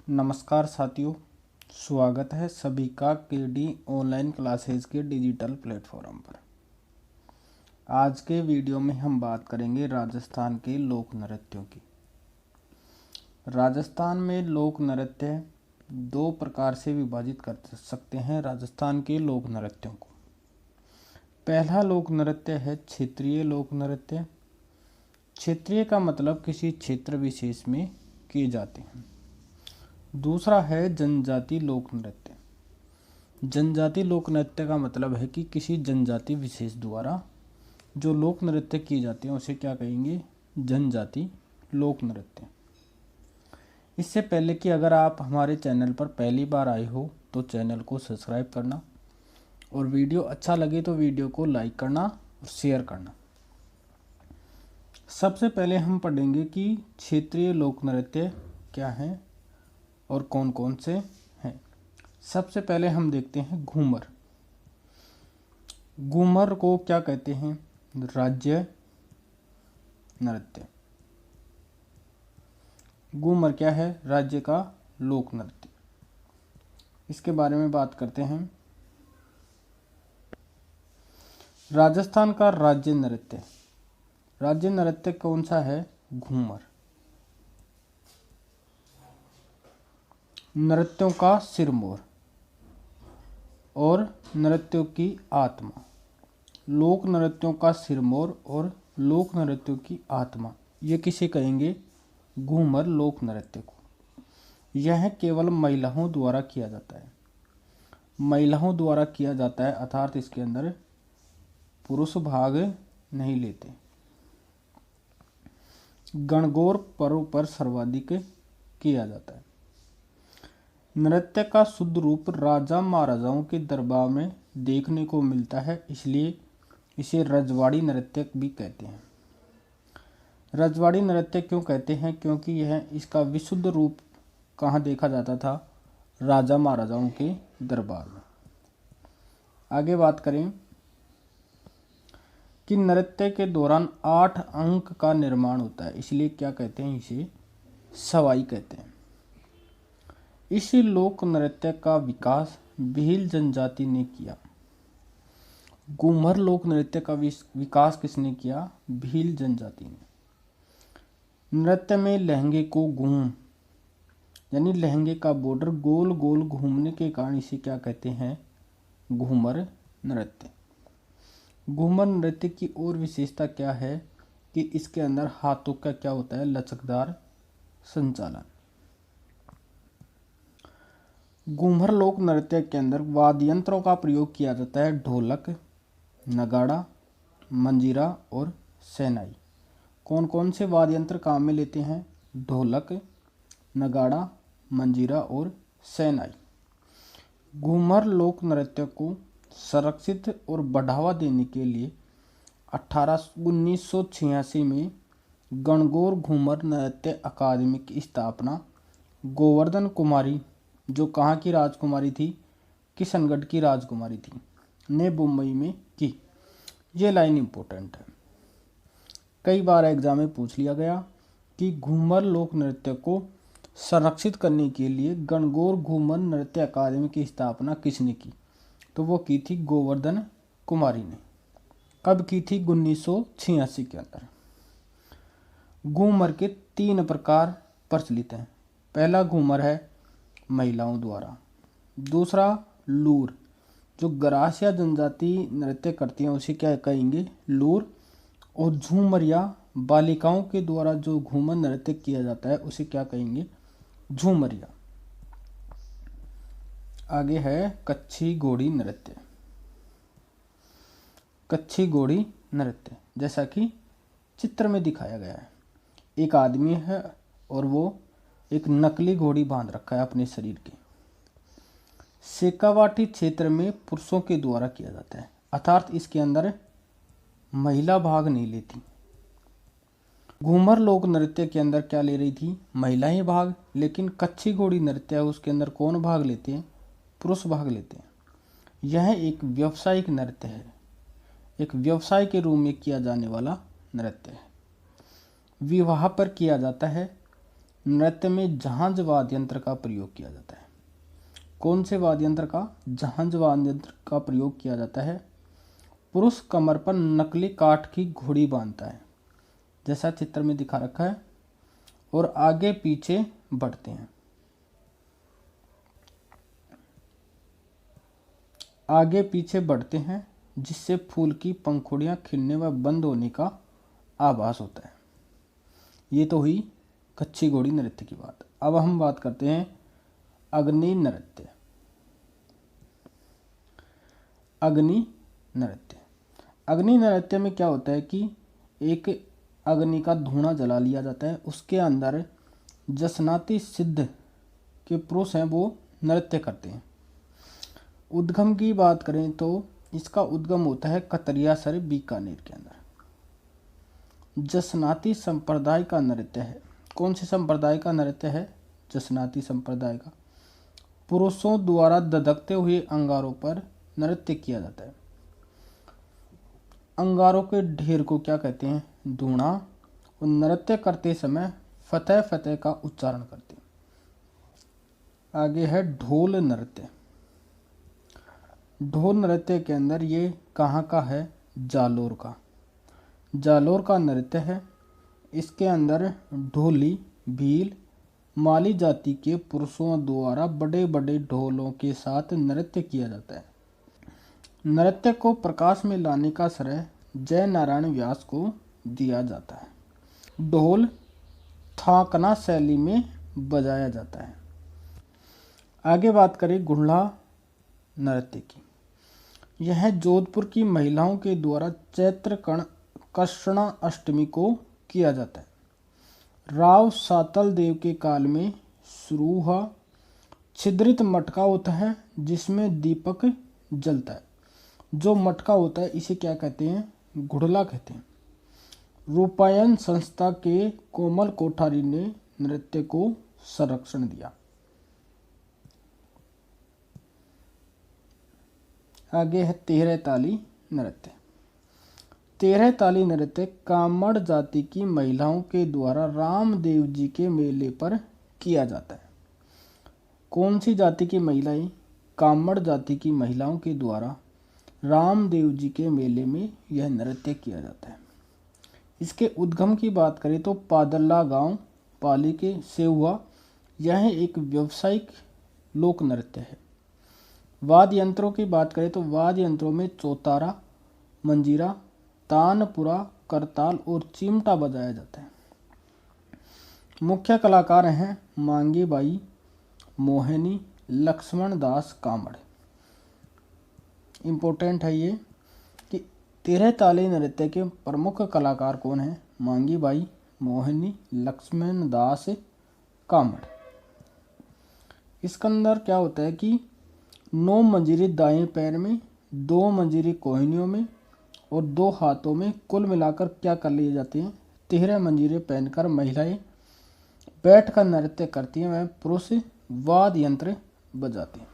नमस्कार साथियों, स्वागत है सभी का केडी ऑनलाइन क्लासेस के डिजिटल प्लेटफॉर्म पर। आज के वीडियो में हम बात करेंगे राजस्थान के लोक नृत्यों की। राजस्थान में लोक नृत्य दो प्रकार से विभाजित कर सकते हैं राजस्थान के लोक नृत्यों को। पहला लोक नृत्य है क्षेत्रीय लोक नृत्य। क्षेत्रीय का मतलब किसी क्षेत्र विशेष में किए जाते हैं। दूसरा है जनजाति लोक नृत्य। जनजाति लोक नृत्य का मतलब है कि किसी जनजाति विशेष द्वारा जो लोक नृत्य किए जाते हैं उसे क्या कहेंगे? जनजाति लोक नृत्य। इससे पहले कि अगर आप हमारे चैनल पर पहली बार आए हो तो चैनल को सब्सक्राइब करना और वीडियो अच्छा लगे तो वीडियो को लाइक करना और शेयर करना। सबसे पहले हम पढ़ेंगे कि क्षेत्रीय लोक नृत्य क्या हैं और कौन कौन से हैं। सबसे पहले हम देखते हैं घूमर। घूमर को क्या कहते हैं? राज्य नृत्य। घूमर क्या है? राज्य का लोक नृत्य। इसके बारे में बात करते हैं। राजस्थान का राज्य नृत्य। राज्य नृत्य कौन सा है? घूमर। नृत्यों का सिरमौर और नृत्यों की आत्मा। लोक नृत्यों का सिरमौर और लोक नृत्यों की आत्मा, ये किसे कहेंगे? घूमर लोक नृत्य को। यह केवल महिलाओं द्वारा किया जाता है। महिलाओं द्वारा किया जाता है अर्थात इसके अंदर पुरुष भाग नहीं लेते। गणगौर पर्व पर सर्वाधिक किया जाता है। नृत्य का शुद्ध रूप राजा महाराजाओं के दरबार में देखने को मिलता है, इसलिए इसे रजवाड़ी नृत्य भी कहते हैं। रजवाड़ी नृत्य क्यों कहते हैं? क्योंकि यह इसका विशुद्ध रूप कहाँ देखा जाता था? राजा महाराजाओं के दरबार में। आगे बात करें कि नृत्य के दौरान 8 अंक का निर्माण होता है, इसलिए क्या कहते हैं? इसे सवाई कहते हैं। इसी लोक नृत्य का विकास भील जनजाति ने किया। घूमर लोक नृत्य का विकास किसने किया? भील जनजाति ने। नृत्य में लहंगे को घूम यानी लहंगे का बॉर्डर गोल गोल घूमने के कारण इसे क्या कहते हैं? घूमर नृत्य। घूमर नृत्य की और विशेषता क्या है कि इसके अंदर हाथों का क्या होता है? लचकदार संचालन। घूमर लोक नृत्य के अंदर वाद्य यंत्रों का प्रयोग किया जाता है। ढोलक, नगाड़ा, मंजीरा और शहनाई। कौन कौन से वाद्य यंत्र काम में लेते हैं? ढोलक, नगाड़ा, मंजीरा और शहनाई। घूमर लोक नृत्य को संरक्षित और बढ़ावा देने के लिए 1986 में गणगौर घूमर नृत्य अकादमी की स्थापना गोवर्धन कुमारी, जो कहाँ की राजकुमारी थी? किशनगढ़ की राजकुमारी थी, ने मुंबई में की। ये लाइन इम्पोर्टेंट है, कई बार एग्जाम में पूछ लिया गया कि घूमर लोक नृत्य को संरक्षित करने के लिए गणगौर घूमर नृत्य अकादमी की स्थापना किसने की? तो वो की थी गोवर्धन कुमारी ने। कब की थी? 1986 के अंदर। घूमर के 3 प्रकार प्रचलित हैं। पहला घूमर है महिलाओं द्वारा। दूसरा लूर, जो गरासिया जनजाति नृत्य करती हैं उसे क्या कहेंगे? लूर। और झूमर या बालिकाओं के द्वारा जो घूमर नृत्य किया जाता है उसे क्या कहेंगे? झूमरिया। आगे है कच्छी घोड़ी नृत्य। कच्छी घोड़ी नृत्य जैसा कि चित्र में दिखाया गया है। एक आदमी है और वो एक नकली घोड़ी बांध रखा है अपने शरीर के। शेखावाटी क्षेत्र में पुरुषों के द्वारा किया जाता है अर्थात इसके अंदर महिला भाग नहीं लेती। घूमर लोक नृत्य के अंदर क्या ले रही थी? महिलाएं भाग। लेकिन कच्छी घोड़ी नृत्य है उसके अंदर कौन भाग लेते हैं? पुरुष भाग लेते हैं। यह एक व्यावसायिक नृत्य है, एक व्यवसाय के रूप में किया जाने वाला नृत्य है। विवाह पर किया जाता है। नृत्य में झांझ वाद्य यंत्र का प्रयोग किया जाता है। कौन से वाद्य यंत्र का? झांझ वाद्य यंत्र का प्रयोग किया जाता है। पुरुष कमर पर नकली काठ की घोड़ी बांधता है, जैसा चित्र में दिखा रखा है, और आगे पीछे बढ़ते हैं। आगे पीछे बढ़ते हैं जिससे फूल की पंखुड़ियां खिलने व बंद होने का आभास होता है। ये तो हुई कच्ची घोड़ी नृत्य की बात। अब हम बात करते हैं अग्नि नृत्य। अग्नि नृत्य। अग्नि नृत्य में क्या होता है कि एक अग्नि का धुआं जला लिया जाता है, उसके अंदर जसनाती सिद्ध के पुरुष हैं वो नृत्य करते हैं। उद्गम की बात करें तो इसका उद्गम होता है कतरियासर बीकानेर के अंदर। जसनाती संप्रदाय का नृत्य है। कौन से संप्रदाय का नृत्य है? जसनाती संप्रदाय का। पुरुषों द्वारा दधकते हुए अंगारों पर नृत्य किया जाता है। अंगारों के ढेर को क्या कहते हैं? धूणा। और नृत्य करते समय फतेह फतेह का उच्चारण करते हैं। आगे है ढोल नृत्य। ढोल नृत्य के अंदर ये कहाँ का है? जालोर का। जालोर का नृत्य है। इसके अंदर ढोली, भील, माली जाति के पुरुषों द्वारा बड़े बड़े ढोलों के साथ नृत्य किया जाता है। नृत्य को प्रकाश में लाने का श्रेय जय नारायण व्यास को दिया जाता है। ढोल थाकना शैली में बजाया जाता है। आगे बात करें गुड़ला नृत्य की। यह जोधपुर की महिलाओं के द्वारा चैत्र कृष्णा अष्टमी को किया जाता है। राव सातल देव के काल में शुरू हुआ। छिद्रित मटका होता है जिसमें दीपक जलता है। जो मटका होता है इसे क्या कहते हैं? गुड़ला कहते हैं। रूपायन संस्था के कोमल कोठारी ने नृत्य को संरक्षण दिया। आगे है तेरह ताली नृत्य। तेरह ताली नृत्य कामड़ जाति की महिलाओं के द्वारा रामदेव जी के मेले पर किया जाता है। कौन सी जाति की महिलाएं? कामड़ जाति की महिलाओं के द्वारा रामदेव जी के मेले में यह नृत्य किया जाता है। इसके उद्गम की बात करें तो पादल्ला गांव पाली के से हुआ। यह एक व्यावसायिक लोक नृत्य है। वाद्य यंत्रों की बात करें तो वाद्य यंत्रों में चौतारा, मंजीरा, तानपुरा, करताल और चिमटा बजाया जाता है। मुख्य कलाकार हैं मांगी बाई, मोहिनी, लक्ष्मण दास कामड़। इम्पोर्टेंट है ये कि तेरह ताली नृत्य के प्रमुख कलाकार कौन हैं? मांगी बाई, मोहिनी, लक्ष्मण दास कामड़। इसके अंदर क्या होता है कि 9 मंजीरे दाएं पैर में, 2 मंजीरे कोहनियों में और 2 हाथों में, कुल मिलाकर क्या कर लिए जाते हैं? 13 मंजीरे पहनकर महिलाएं बैठकर नृत्य करती हैं। वह पुरुष वाद्य यंत्र बजाते हैं।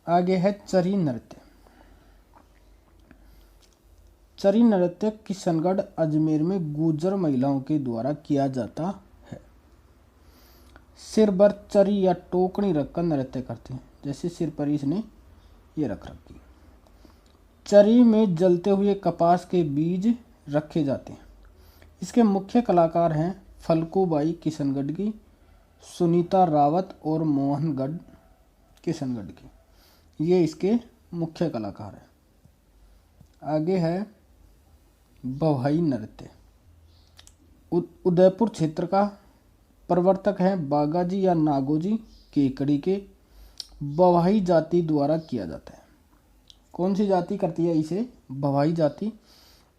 आगे है चरी नृत्य। चरी नृत्य किशनगढ़ अजमेर में गुर्जर महिलाओं के द्वारा किया जाता है। सिर पर चरी या टोकनी रखकर नृत्य करते हैं, जैसे सिर पर इसने ये रख रखी। चरी में जलते हुए कपास के बीज रखे जाते हैं। इसके मुख्य कलाकार हैं फलकूबाई किशनगढ़ की, सुनीता रावत और मोहनगढ़ किशनगढ़ की। ये इसके मुख्य कलाकार हैं। आगे है बवाई नृत्य। उदयपुर क्षेत्र का प्रवर्तक है बागाजी या नागोजी केकड़ी के। बवाई जाति द्वारा किया जाता है। कौन सी जाति करती है इसे? बवाई जाति।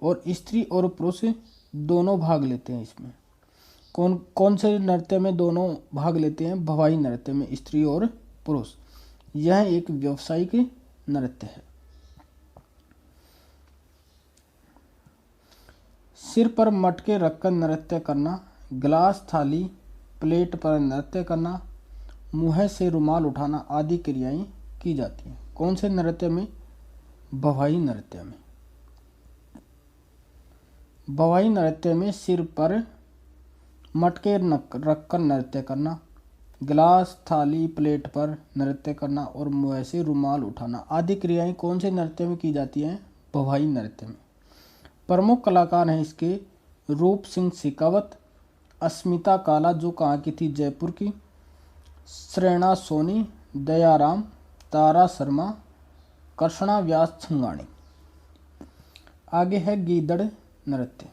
और स्त्री और पुरुष दोनों भाग लेते हैं इसमें। कौन कौन से नृत्य में दोनों भाग लेते हैं? बवाई नृत्य में स्त्री और पुरुष। यह एक व्यावसायिक नृत्य है। सिर पर मटके रखकर नृत्य करना, गिलास, थाली, प्लेट पर नृत्य करना, मुँह से रुमाल उठाना आदि क्रियाएं की जाती हैं। कौन से नृत्य में? बवाई नृत्य में। बवाई नृत्य में सिर पर मटके रखकर नृत्य करना, गिलास थाली प्लेट पर नृत्य करना और मुँह से रुमाल उठाना आदि क्रियाएं कौन से नृत्य में की जाती हैं? भवाई नृत्य में। प्रमुख कलाकार हैं इसके रूप सिंह शेखावत, अस्मिता काला जो कहाँ की थी? जयपुर की, श्रेणा सोनी, दयाराम, तारा शर्मा, कृष्णा व्यास छंगाणी। आगे है गीदड़ नृत्य।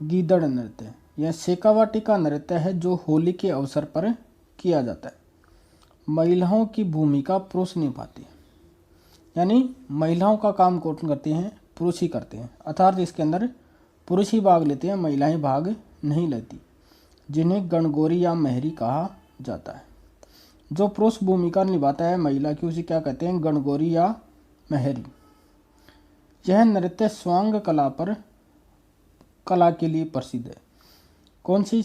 गीदड़ नृत्य यह शेखावाटी का नृत्य है जो होली के अवसर पर किया जाता है। महिलाओं की भूमिका पुरुष निभाते हैं, यानी महिलाओं का काम कौन करते हैं? पुरुष ही करते हैं, अर्थात इसके अंदर पुरुष ही भाग लेते हैं, महिलाएं भाग नहीं लेती, जिन्हें गणगौरी या मेहरी कहा जाता है। जो पुरुष भूमिका निभाता है महिला की उसे क्या कहते हैं? गणगौरी या मेहरी। यह नृत्य स्वांग कला के लिए प्रसिद्ध है। कौन सी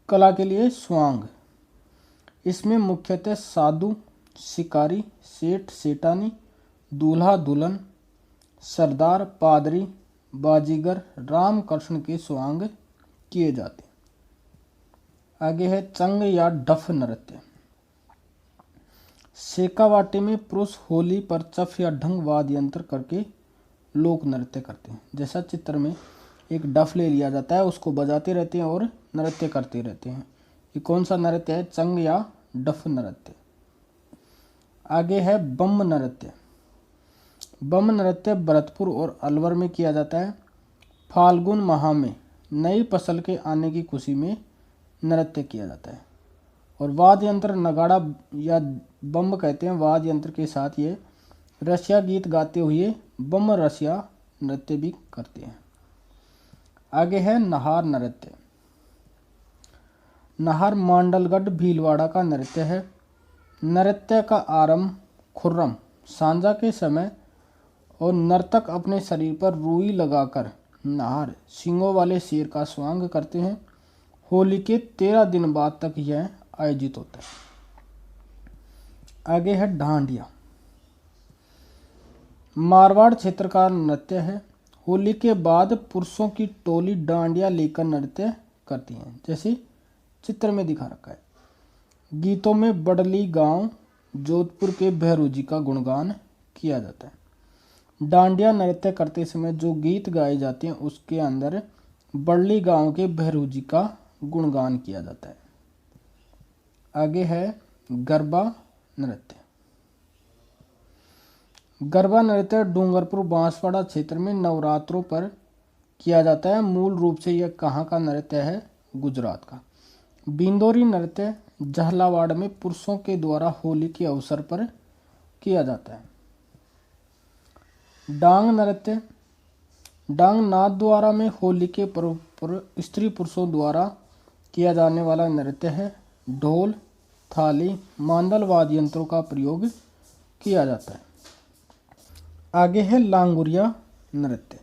कला के लिए? स्वांग। इसमें मुख्यतः साधु, शिकारी, सेठ सेठानी, दूल्हा दुल्हन, सरदार, पादरी, बाजीगर, राम कृष्ण के स्वांग किए जाते हैं। आगे है चंग या डफ नृत्य। शेखावाटी में पुरुष होली पर चफ या ढंग वाद्य यंत्र करके लोक नृत्य करते हैं। जैसा चित्र में एक डफ ले लिया जाता है, उसको बजाते रहते हैं और नृत्य करते रहते हैं। ये कौन सा नृत्य है? चंग या डफ नृत्य। आगे है बम नृत्य। बम नृत्य भरतपुर और अलवर में किया जाता है। फाल्गुन माह में नई फसल के आने की खुशी में नृत्य किया जाता है और वाद्य यंत्र नगाड़ा या बम कहते हैं। वाद्य यंत्र के साथ ये रसिया गीत गाते हुए बम रसिया नृत्य भी करते हैं। आगे है नाहर नृत्य। नाहर मांडलगढ़ भीलवाड़ा का नृत्य है। नृत्य का आरंभ खुर्रम सांझा के समय और नर्तक अपने शरीर पर रुई लगाकर नाहर सींगों वाले शेर का स्वांग करते हैं। होली के 13 दिन बाद तक यह आयोजित होता है। आगे है डांडिया। मारवाड़ क्षेत्र का नृत्य है। होली के बाद पुरुषों की टोली डांडिया लेकर नृत्य करती हैं, जैसे चित्र में दिखा रखा है। गीतों में बड़ली गांव जोधपुर के भैरू जी का गुणगान किया जाता है। डांडिया नृत्य करते समय जो गीत गाए जाते हैं उसके अंदर बड़ली गांव के भैरू जी का गुणगान किया जाता है। आगे है गरबा नृत्य। गरबा नृत्य डूंगरपुर बांसवाड़ा क्षेत्र में नवरात्रों पर किया जाता है। मूल रूप से यह कहाँ का नृत्य है? गुजरात का। बिंदोरी नृत्य झालावाड़ में पुरुषों के द्वारा होली के अवसर पर किया जाता है। डांग नृत्य। डांग नाथद्वारा में होली के पर्व पर स्त्री पुरुषों द्वारा किया जाने वाला नृत्य है। ढोल, थाली, मांदल वाद्य यंत्रों का प्रयोग किया जाता है। आगे है लांगुरिया नृत्य।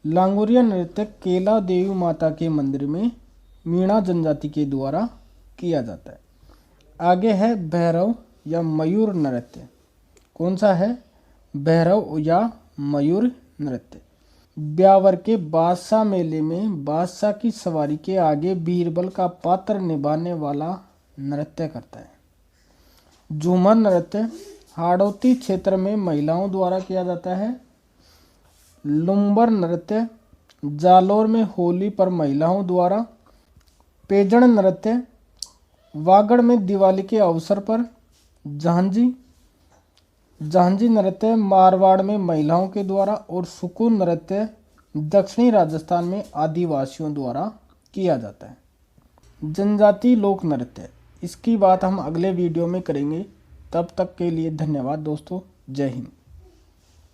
लांगुरिया नृत्य केला देवी माता के मंदिर में मीणा जनजाति के द्वारा किया जाता है। आगे है भैरव या मयूर नृत्य। कौन सा है? भैरव या मयूर नृत्य। ब्यावर के बादशाह मेले में बादशाह की सवारी के आगे बीरबल का पात्र निभाने वाला नृत्य करता है। झूमर नृत्य हाड़ौती क्षेत्र में महिलाओं द्वारा किया जाता है। लुम्बर नृत्य जालोर में होली पर महिलाओं द्वारा। पेजण नृत्य वागड़ में दिवाली के अवसर पर। झांझी नृत्य मारवाड़ में महिलाओं के द्वारा और सुकून नृत्य दक्षिणी राजस्थान में आदिवासियों द्वारा किया जाता है। जनजाति लोक नृत्य, इसकी बात हम अगले वीडियो में करेंगे। तब तक के लिए धन्यवाद दोस्तों। जय हिंद।